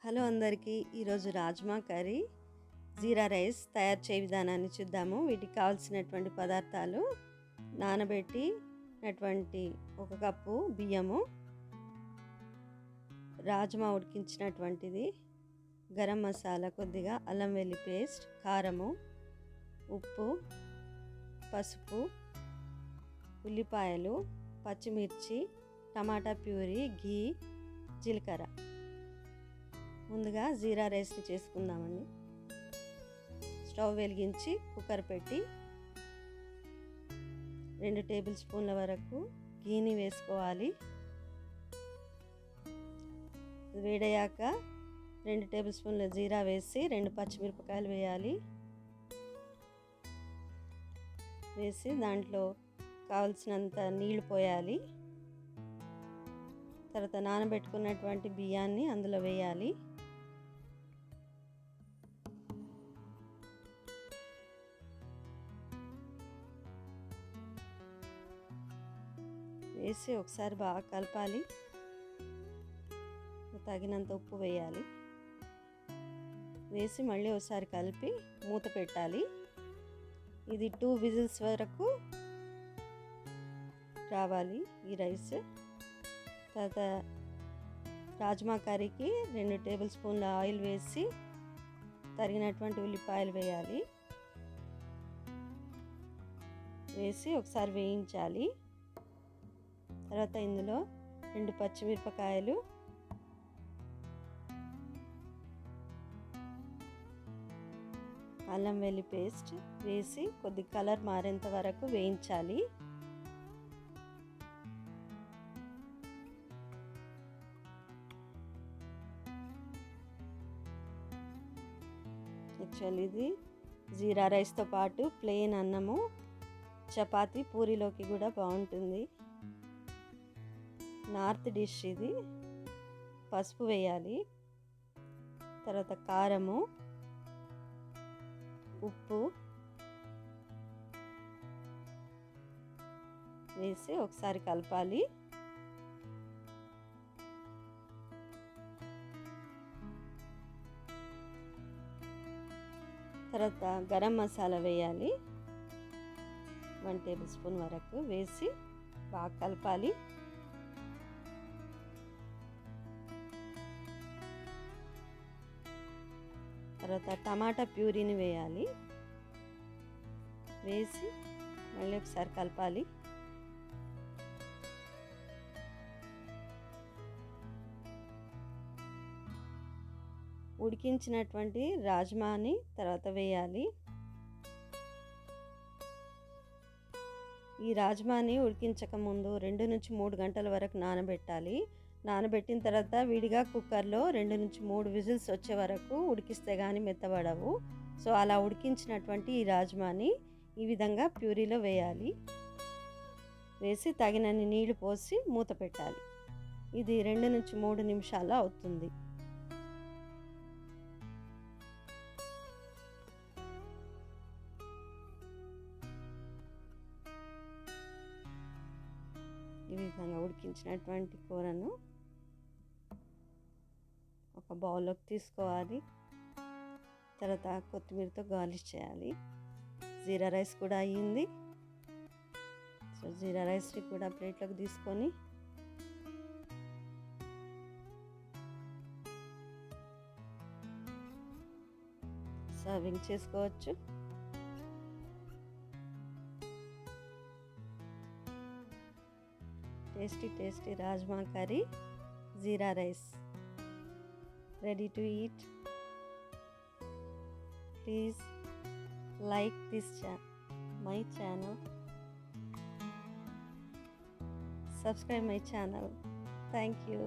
Hello అందరికీ, ఈరోజు rajma curry జీరా rice తయారు చేయ విధానాన్ని చూద్దాము. వీటికి కావాల్సినటువంటి పదార్థాలు: నానబెట్టినటువంటి 1 కప్పు బియ్యము, రాజ్మా ఉడికించినటువంటిది, గరం మసాలా కొద్దిగా, అల్లం వెల్లి పేస్ట్, కారము, ఉప్పు, పసుపు, ఉల్లిపాయలు, పచ్చిమిర్చి, టమాటా ప్యూరీ, ఘీ, జీలకర్ర. ముందుగా జీరా రైస్ని చేసుకుందామండి. స్టవ్ వెలిగించి కుక్కర్ పెట్టి 2 టేబుల్ స్పూన్ల వరకు ఘీని వేసుకోవాలి. వేడయ్యాక 2 టేబుల్ స్పూన్ల జీరా వేసి 2 పచ్చిమిరపకాయలు వేయాలి. వేసి దాంట్లో కావలసినంత నీళ్లు పోయాలి. తర్వాత నానబెట్టుకున్నటువంటి బియ్యాన్ని అందులో వేయాలి. వేసి ఒకసారి బాగా కలపాలి. తగినంత ఉప్పు వేయాలి. వేసి మళ్ళీ ఒకసారి కలిపి మూత పెట్టాలి. ఇది 2 విజిల్స్ వరకు రావాలి ఈ రైస్. తర్వాత రాజ్మా కర్రీకి 2 టేబుల్ స్పూన్ల ఆయిల్ వేసి తరిగినటువంటి ఉల్లిపాయలు వేయాలి. వేసి ఒకసారి వేయించాలి. తర్వాత ఇందులో 2 పచ్చిమిరపకాయలు, అల్లం వెల్లి పేస్ట్ వేసి కొద్ది కలర్ మారేంత వరకు వేయించాలి. యాక్చువల్లీ ఇది జీరా రైస్తో పాటు ప్లెయిన్ అన్నము, చపాతీ, పూరీలోకి కూడా బాగుంటుంది. నార్త్ డిష్ ఇది. పసుపు వేయాలి. తర్వాత కారము, ఉప్పు వేసి ఒకసారి కలపాలి. తర్వాత గరం మసాలా వేయాలి. 1 టేబుల్ స్పూన్ వరకు వేసి బాగా కలపాలి. తర్వాత టమాటా ప్యూరీని వేయాలి. వేసి మళ్ళీ ఒకసారి కలపాలి. ఉడికించినటువంటి రాజ్మాని తర్వాత వేయాలి. ఈ రాజ్మాని ఉడికించక ముందు 2 నుంచి 3 గంటల వరకు నానబెట్టాలి. నానబెట్టిన తర్వాత విడిగా కుక్కర్లో 2 నుంచి 3 విజిల్స్ వచ్చే వరకు ఉడికిస్తే కానీ మెత్తబడవు. సో అలా ఉడికించినటువంటి ఈ రాజ్మాని ఈ విధంగా ప్యూరీలో వేయాలి. వేసి తగినన్ని నీళ్లు పోసి మూత పెట్టాలి. ఇది 2 నుంచి 3 నిమిషాల్లో అవుతుంది. ఈ విధంగా ఉడికించినటువంటి కూరను ఒక బౌల్లోకి తీసుకోవాలి. తర్వాత కొత్తిమీరతో గార్నిష్ చేయాలి. జీరా రైస్ కూడా అయ్యింది. సో జీరా రైస్ని కూడా ప్లేట్లోకి తీసుకొని సర్వింగ్ చేసుకోవచ్చు. Tasty rajma curry, jeera rice ready to eat. Please like this my channel, subscribe my channel. Thank you.